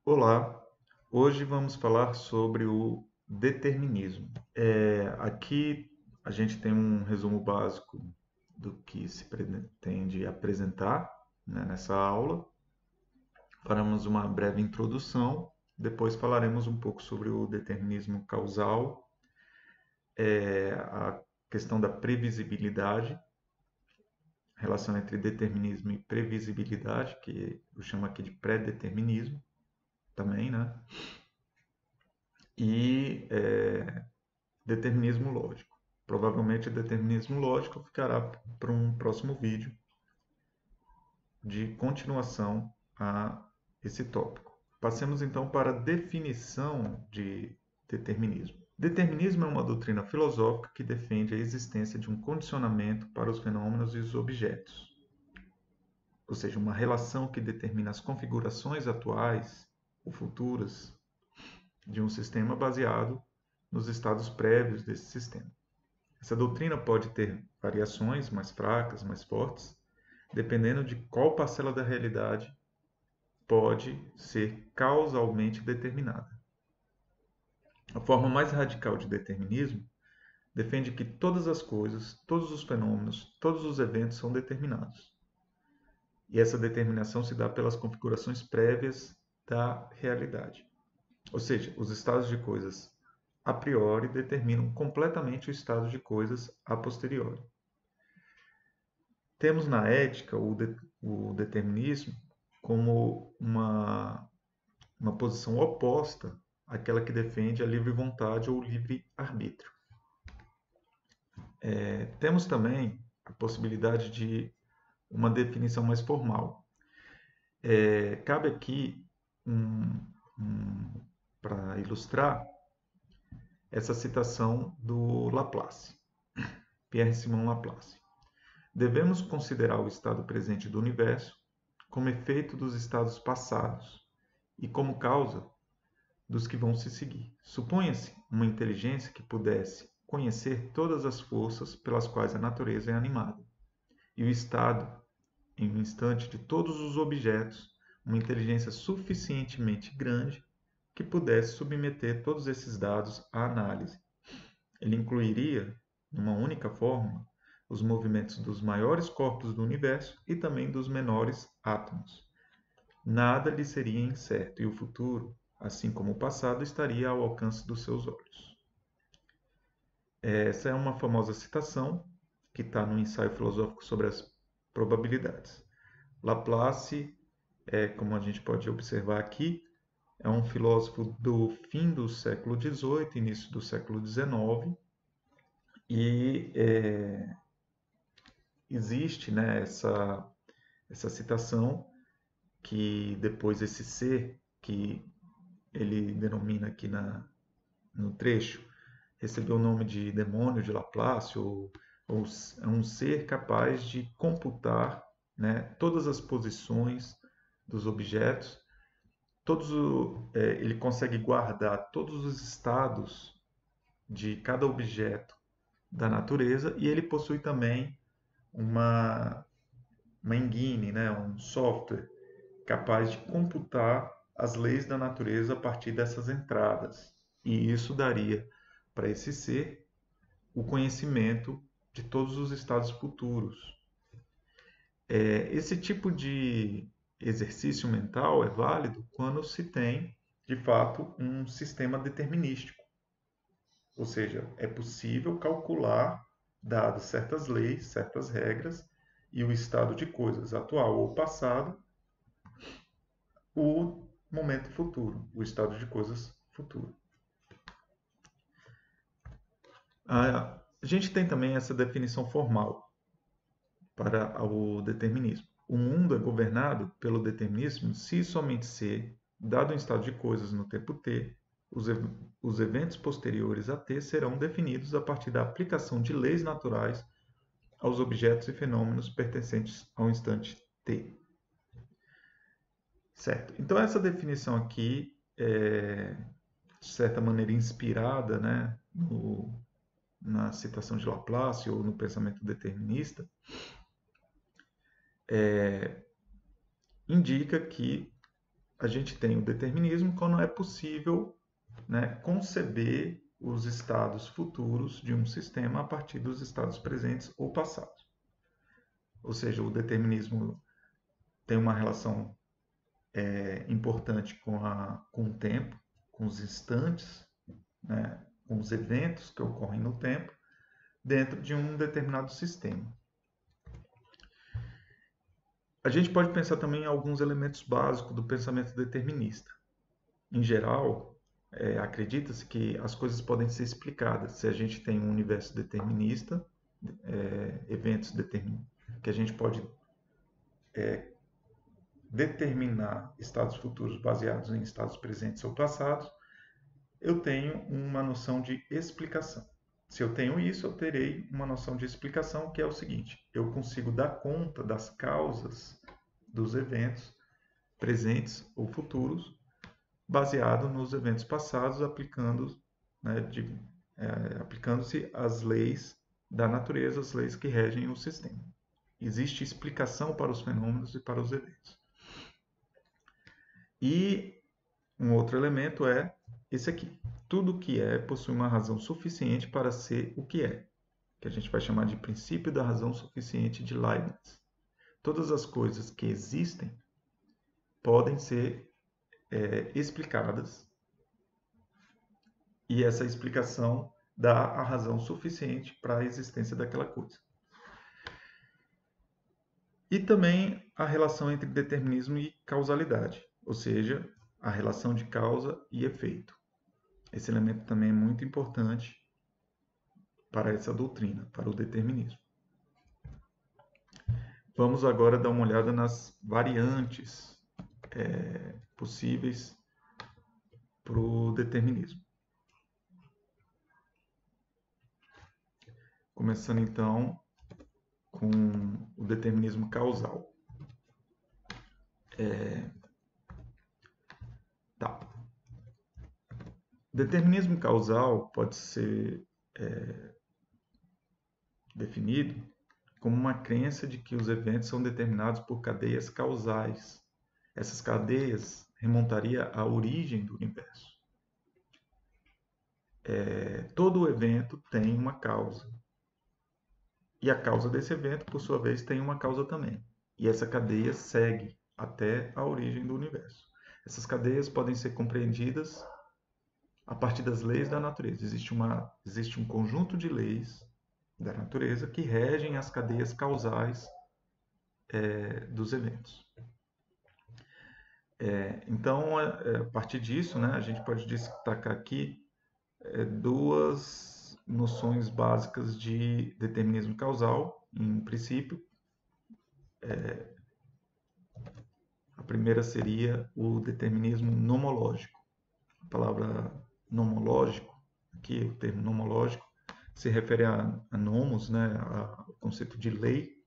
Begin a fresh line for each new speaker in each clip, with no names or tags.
Olá, hoje vamos falar sobre o determinismo. Aqui a gente tem um resumo básico do que se pretende apresentar, né, nessa aula. Faremos uma breve introdução, depois falaremos um pouco sobre o determinismo causal, a questão da previsibilidade, relação entre determinismo e previsibilidade, que eu chamo aqui de pré-determinismo também, né? E determinismo lógico. Provavelmente determinismo lógico ficará para um próximo vídeo de continuação a esse tópico. Passemos então para a definição de determinismo. Determinismo é uma doutrina filosófica que defende a existência de um condicionamento para os fenômenos e os objetos, ou seja, uma relação que determina as configurações atuais ou futuras de um sistema baseado nos estados prévios desse sistema. Essa doutrina pode ter variações mais fracas, mais fortes, dependendo de qual parcela da realidade pode ser causalmente determinada. A forma mais radical de determinismo defende que todas as coisas, todos os fenômenos, todos os eventos são determinados. E essa determinação se dá pelas configurações prévias da realidade. Ou seja, os estados de coisas a priori determinam completamente o estado de coisas a posteriori. Temos na ética o determinismo como uma posição oposta àquela que defende a livre vontade ou livre arbítrio. Temos também a possibilidade de uma definição mais formal. Cabe aqui, para ilustrar, essa citação do Laplace, Pierre-Simon Laplace. Devemos considerar o estado presente do universo como efeito dos estados passados e como causa dos que vão se seguir. Suponha-se uma inteligência que pudesse conhecer todas as forças pelas quais a natureza é animada, e o estado, em um instante, de todos os objetos, uma inteligência suficientemente grande que pudesse submeter todos esses dados à análise. Ele incluiria, numa única fórmula, os movimentos dos maiores corpos do universo e também dos menores átomos. Nada lhe seria incerto e o futuro, assim como o passado, estaria ao alcance dos seus olhos. Essa é uma famosa citação que está no ensaio filosófico sobre as probabilidades. Laplace, como a gente pode observar aqui, é um filósofo do fim do século XVIII, início do século XIX, e existe, né, essa citação que depois esse ser que ele denomina aqui no trecho recebeu o nome de demônio de Laplace, ou é um ser capaz de computar, né, todas as posições dos objetos, ele consegue guardar todos os estados de cada objeto da natureza e ele possui também uma, uma engine, né, um software capaz de computar as leis da natureza a partir dessas entradas. E isso daria para esse ser o conhecimento de todos os estados futuros. Esse tipo de exercício mental é válido quando se tem, de fato, um sistema determinístico. Ou seja, é possível calcular, dadas certas leis, certas regras, e o estado de coisas atual ou passado, o momento futuro, o estado de coisas futuro. A gente tem também essa definição formal para o determinismo. O mundo é governado pelo determinismo se e somente se, dado um estado de coisas no tempo t, os eventos posteriores a t serão definidos a partir da aplicação de leis naturais aos objetos e fenômenos pertencentes ao instante t. Certo. Então essa definição aqui é, de certa maneira, inspirada, né, na citação de Laplace ou no pensamento determinista, indica que a gente tem o determinismo quando é possível, né, conceber os estados futuros de um sistema a partir dos estados presentes ou passados. Ou seja, o determinismo tem uma relação importante com o tempo, com os instantes, né, com os eventos que ocorrem no tempo, dentro de um determinado sistema. A gente pode pensar também em alguns elementos básicos do pensamento determinista. Em geral, acredita-se que as coisas podem ser explicadas se a gente tem um universo determinista, eventos que a gente pode determinar estados futuros baseados em estados presentes ou passados. Eu tenho uma noção de explicação. Se eu tenho isso, eu terei uma noção de explicação, que é o seguinte: eu consigo dar conta das causas dos eventos presentes ou futuros, baseado nos eventos passados, aplicando-se as leis da natureza, as leis que regem o sistema. Existe explicação para os fenômenos e para os eventos. E um outro elemento é esse aqui. Tudo que é possui uma razão suficiente para ser o que é, que a gente vai chamar de princípio da razão suficiente de Leibniz. Todas as coisas que existem podem ser explicadas, e essa explicação dá a razão suficiente para a existência daquela coisa. E também a relação entre determinismo e causalidade, ou seja, a relação de causa e efeito. Esse elemento também é muito importante para essa doutrina, para o determinismo. Vamos agora dar uma olhada nas variantes possíveis para o determinismo. Começando então com o determinismo causal. Determinismo causal pode ser definido como uma crença de que os eventos são determinados por cadeias causais. Essas cadeias remontariam à origem do universo. Todo evento tem uma causa. E a causa desse evento, por sua vez, tem uma causa também. E essa cadeia segue até a origem do universo. Essas cadeias podem ser compreendidas a partir das leis da natureza. Existe um conjunto de leis da natureza que regem as cadeias causais dos eventos. Então, a partir disso, né, a gente pode destacar aqui duas noções básicas de determinismo causal, em princípio. A primeira seria o determinismo nomológico. A palavra nomológico, aqui o termo nomológico, se refere a nomos, né, ao conceito de lei.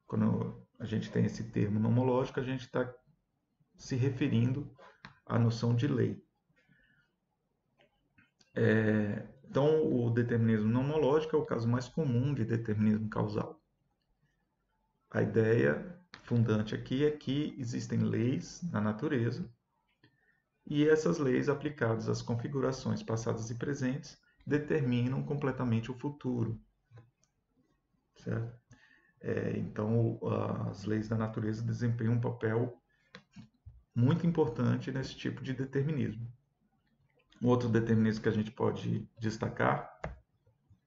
Quando a gente tem esse termo nomológico, a gente está se referindo à noção de lei. Então, o determinismo nomológico é o caso mais comum de determinismo causal. A ideia fundante aqui é que existem leis na natureza e essas leis aplicadas às configurações passadas e presentes determinam completamente o futuro. Certo? Então, as leis da natureza desempenham um papel muito importante nesse tipo de determinismo. Um outro determinismo que a gente pode destacar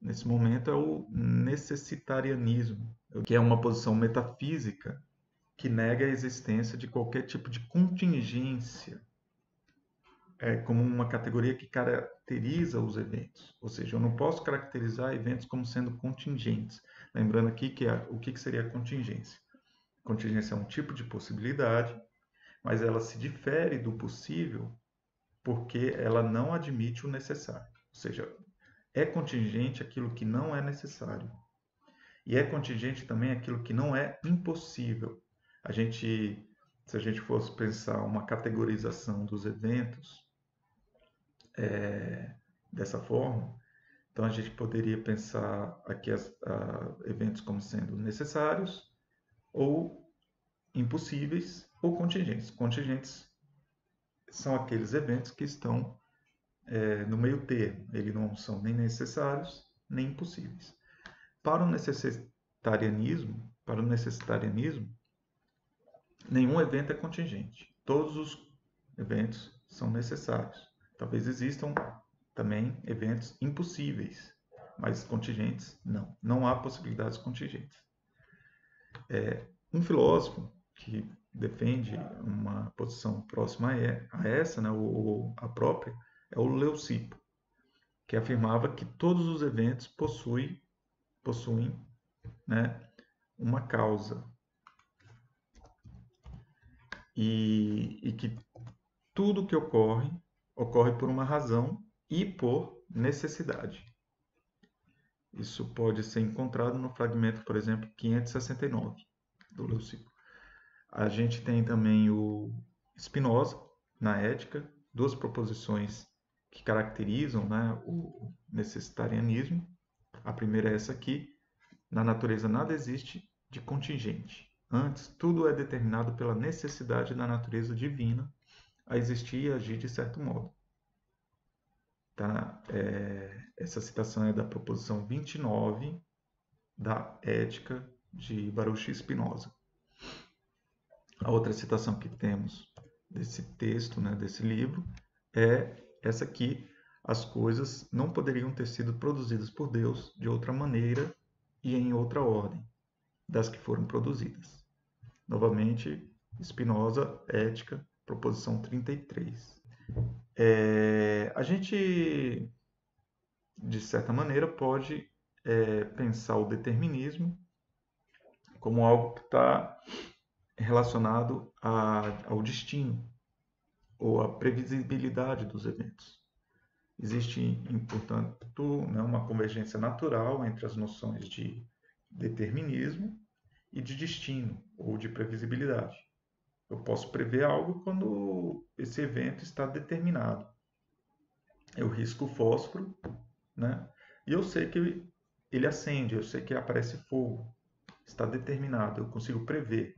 nesse momento é o necessitarianismo, que é uma posição metafísica que nega a existência de qualquer tipo de contingência como uma categoria que caracteriza os eventos. Ou seja, eu não posso caracterizar eventos como sendo contingentes. Lembrando aqui que o que seria a contingência? Contingência é um tipo de possibilidade, mas ela se difere do possível porque ela não admite o necessário. Ou seja, é contingente aquilo que não é necessário. E é contingente também aquilo que não é impossível. Se a gente fosse pensar uma categorização dos eventos dessa forma, então a gente poderia pensar aqui eventos como sendo necessários ou impossíveis ou contingentes. Contingentes são aqueles eventos que estão no meio termo. Eles não são nem necessários nem impossíveis. Para o necessitarianismo, nenhum evento é contingente. Todos os eventos são necessários. Talvez existam também eventos impossíveis, mas contingentes não. Não há possibilidades contingentes. Um filósofo que defende uma posição próxima a essa, né, ou a própria, é o Leucipo, que afirmava que todos os eventos possuem, né, uma causa e que tudo que ocorre por uma razão e por necessidade. Isso pode ser encontrado no fragmento, por exemplo, 569 do Leucipo. A gente tem também o Spinoza, na Ética, duas proposições que caracterizam, né, o necessitarianismo. A primeira é essa aqui: na natureza nada existe de contingente. Antes, tudo é determinado pela necessidade da natureza divina a existir e agir de certo modo. Tá? Essa citação é da proposição 29 da Ética de Baruch Spinoza. A outra citação que temos desse texto, né, desse livro, é essa aqui: as coisas não poderiam ter sido produzidas por Deus de outra maneira e em outra ordem das que foram produzidas. Novamente, Spinoza, Ética, proposição 33. A gente, de certa maneira, pode pensar o determinismo como algo que está relacionado ao destino ou à previsibilidade dos eventos. Existe, portanto, né, uma convergência natural entre as noções de determinismo e de destino ou de previsibilidade. Eu posso prever algo quando esse evento está determinado. Eu risco o fósforo, né? E eu sei que ele acende, eu sei que aparece fogo. Está determinado, eu consigo prever.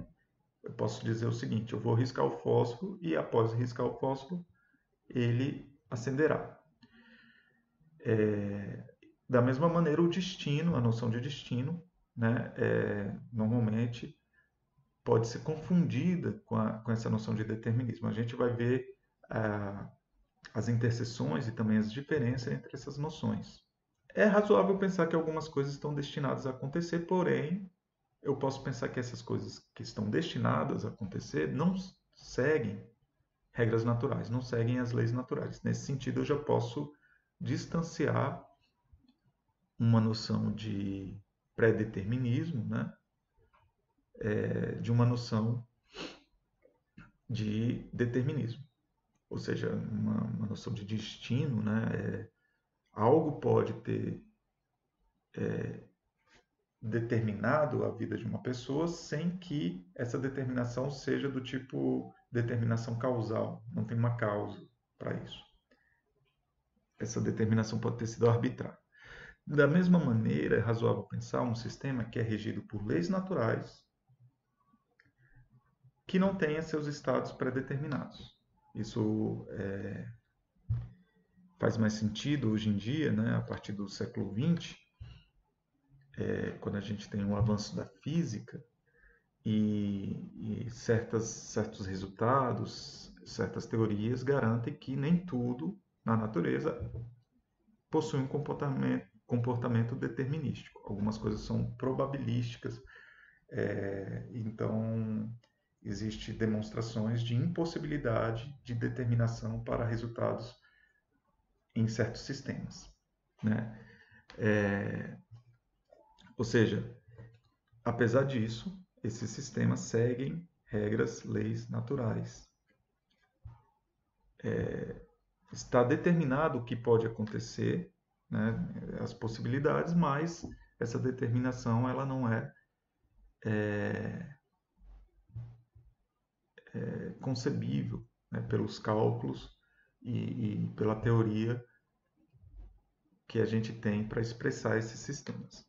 Eu posso dizer o seguinte: eu vou riscar o fósforo e após riscar o fósforo, ele acenderá. Da mesma maneira, o destino, a noção de destino, né, normalmente pode ser confundida com essa noção de determinismo. A gente vai ver as interseções e também as diferenças entre essas noções. É razoável pensar que algumas coisas estão destinadas a acontecer, porém, eu posso pensar que essas coisas que estão destinadas a acontecer não seguem regras naturais, não seguem as leis naturais. Nesse sentido, eu já posso distanciar uma noção de pré-determinismo, né, de uma noção de determinismo. Ou seja, uma noção de destino, né, algo pode ter determinado a vida de uma pessoa sem que essa determinação seja do tipo determinação causal. Não tem uma causa para isso. Essa determinação pode ter sido arbitrária. Da mesma maneira, é razoável pensar um sistema que é regido por leis naturais que não tenha seus estados pré-determinados. Isso faz mais sentido hoje em dia, né, a partir do século XX, quando a gente tem um avanço da física e certos resultados, certas teorias garantem que nem tudo na natureza possui um comportamento determinístico. Algumas coisas são probabilísticas, então existem demonstrações de impossibilidade de determinação para resultados em certos sistemas, né? Ou seja, apesar disso, esses sistemas seguem regras, leis naturais. Está determinado o que pode acontecer, né, as possibilidades, mas essa determinação ela não é concebível, né, pelos cálculos e pela teoria que a gente tem para expressar esses sistemas.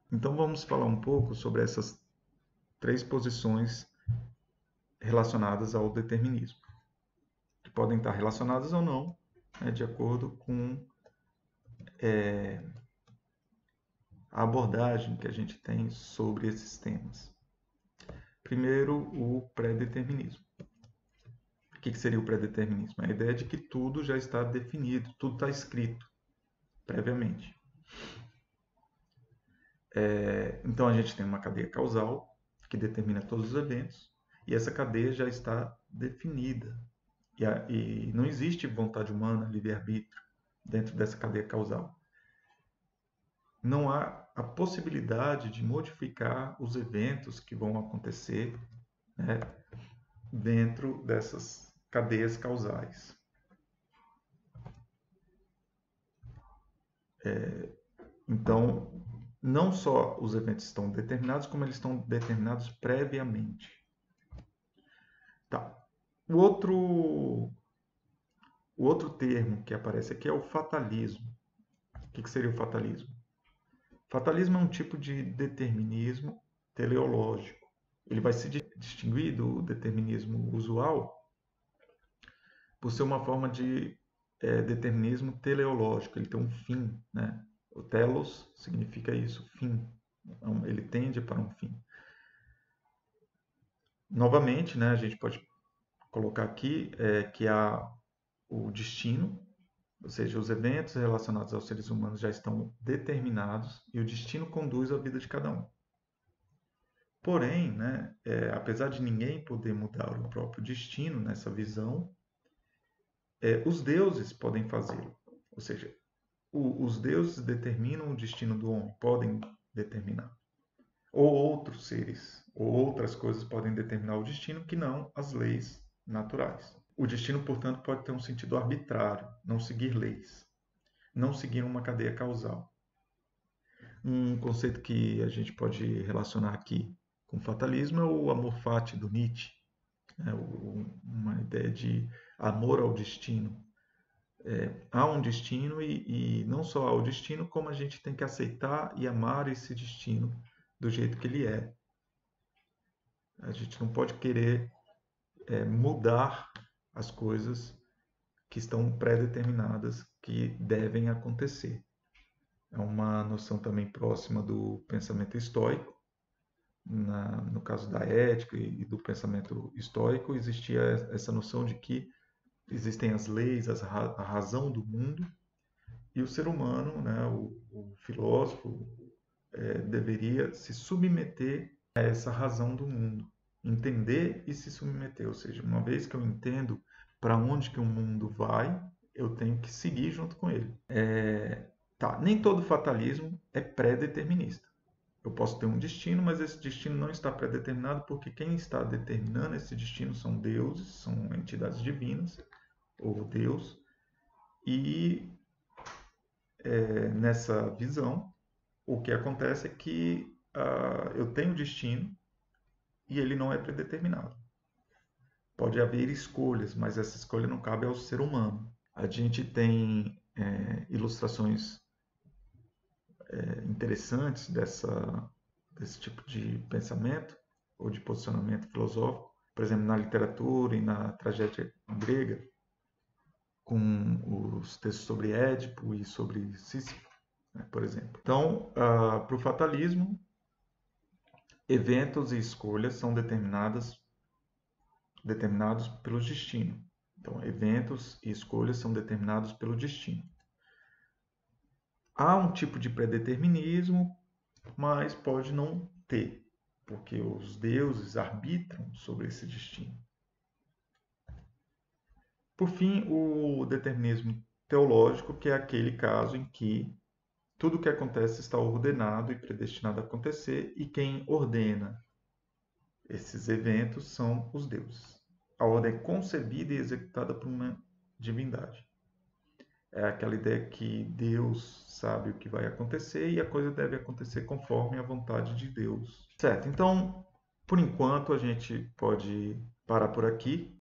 Então vamos falar um pouco sobre essas três posições relacionadas ao determinismo, que podem estar relacionadas ou não, né, de acordo com a abordagem que a gente tem sobre esses temas. Primeiro, o pré-determinismo. O que seria o pré-determinismo? A ideia de que tudo já está definido, tudo está escrito previamente. Então a gente tem uma cadeia causal que determina todos os eventos e essa cadeia já está definida. E não existe vontade humana, livre-arbítrio dentro dessa cadeia causal. Não há a possibilidade de modificar os eventos que vão acontecer, né, dentro dessas cadeias causais. Então, não só os eventos estão determinados, como eles estão determinados previamente. Tá. O outro termo que aparece aqui é o fatalismo. O que seria o fatalismo? Fatalismo é um tipo de determinismo teleológico. Ele vai se distinguir do determinismo usual por ser uma forma de determinismo teleológico. Ele tem um fim, né? O telos significa isso, fim. Ele tende para um fim. Novamente, né, a gente pode colocar aqui que há o destino, ou seja, os eventos relacionados aos seres humanos já estão determinados e o destino conduz a vida de cada um. Porém, né, apesar de ninguém poder mudar o próprio destino nessa visão, os deuses podem fazê-lo. Ou seja, os deuses determinam o destino do homem, podem determinar. Ou outros seres, ou outras coisas podem determinar o destino que não as leis naturais. O destino, portanto, pode ter um sentido arbitrário, não seguir leis, não seguir uma cadeia causal. Um conceito que a gente pode relacionar aqui com fatalismo é o amor fati do Nietzsche, né? Uma ideia de amor ao destino. Há um destino e não só há o destino, como a gente tem que aceitar e amar esse destino do jeito que ele é. A gente não pode querer mudar as coisas que estão pré-determinadas, que devem acontecer. É uma noção também próxima do pensamento estoico. No caso da ética e do pensamento estoico, existia essa noção de que existem as leis, a razão do mundo, e o ser humano, né, o filósofo, deveria se submeter a essa razão do mundo, entender e se submeter. Ou seja, uma vez que eu entendo para onde que o mundo vai, eu tenho que seguir junto com ele. Nem todo fatalismo é pré-determinista. Eu posso ter um destino, mas esse destino não está pré-determinado porque quem está determinando esse destino são deuses, são entidades divinas, ou Deus. E nessa visão, o que acontece é que eu tenho destino e ele não é predeterminado. Pode haver escolhas, mas essa escolha não cabe ao ser humano. A gente tem ilustrações interessantes desse tipo de pensamento ou de posicionamento filosófico, por exemplo, na literatura e na tragédia grega, com os textos sobre Édipo e sobre Sísifo, né, por exemplo. Então, para o fatalismo, eventos e escolhas são determinados pelo destino. Então, eventos e escolhas são determinados pelo destino. Há um tipo de predeterminismo, mas pode não ter, porque os deuses arbitram sobre esse destino. Por fim, o determinismo teológico, que é aquele caso em que tudo o que acontece está ordenado e predestinado a acontecer, e quem ordena esses eventos são os deuses. A ordem é concebida e executada por uma divindade. É aquela ideia que Deus sabe o que vai acontecer e a coisa deve acontecer conforme a vontade de Deus. Certo, então, por enquanto, a gente pode parar por aqui.